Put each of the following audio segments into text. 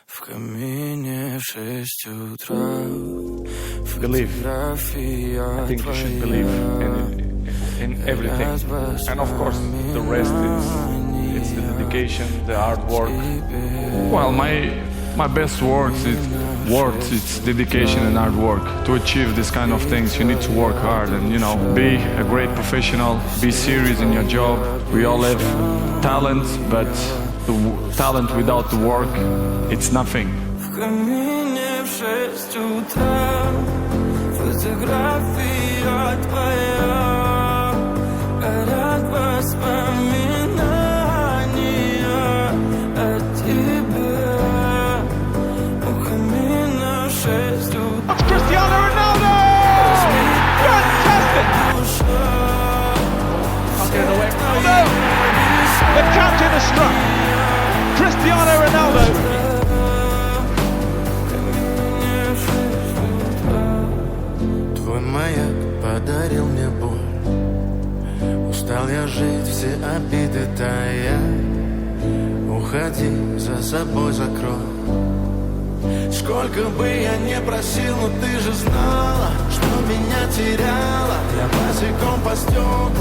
В камине в 6 утра. Believe. I think you should believe in everything. And of course, the rest it's the dedication, the hard work. Well, my best words it's dedication and hard work. To achieve this kind of things, you need to work hard and, you know, be a great professional, be serious in your job. We all have talent, but the talent without the work, it's nothing. В камине в 6 утра. Фотография твоя. Горят воспоминания о тебе. У камина в 6 утра. Cristiano Ronaldo! Fantastic! Ronaldo! The captain has struck. Cristiano Ronaldo. Твой маяк подарил мне боль. Устал я жить, все обиды тая. Уходи, за собой закрой. Сколько бы я не просил, но ты же знала, что меня теряла. Я босиком по стеклам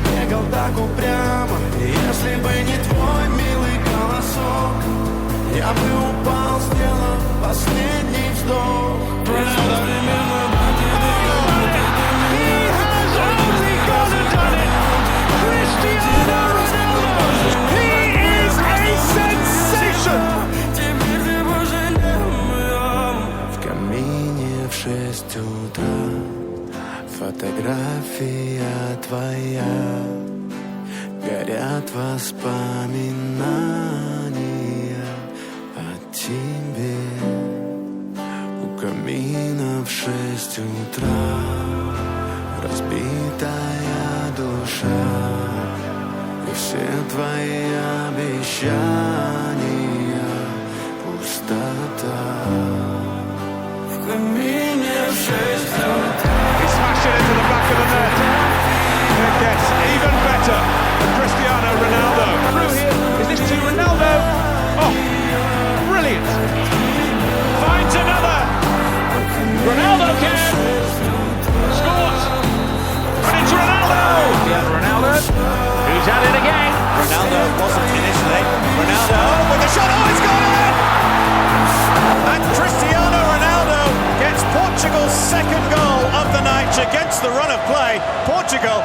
бегал так упрямо. И если бы не твой милый голосок, я бы упал, сделав последний вздох. В 6 утра. Фотография твоя. Горят воспоминания о тебе. У камина в 6 утра. Разбитая душа. И все твои обещания пустота. В камине в 6 утра. He smashed it into the back of the net. And it gets even better for Cristiano Ronaldo. Through here, is this to Ronaldo? Oh, brilliant. Finds another. Ronaldo can. Scores. And it's Ronaldo. Ronaldo. Who's at it again? Ronaldo wasn't initially. Ronaldo with a shot. Oh, it's gone in! And Cristiano Ronaldo gets Portugal's second goal of the night against the run of play. Portugal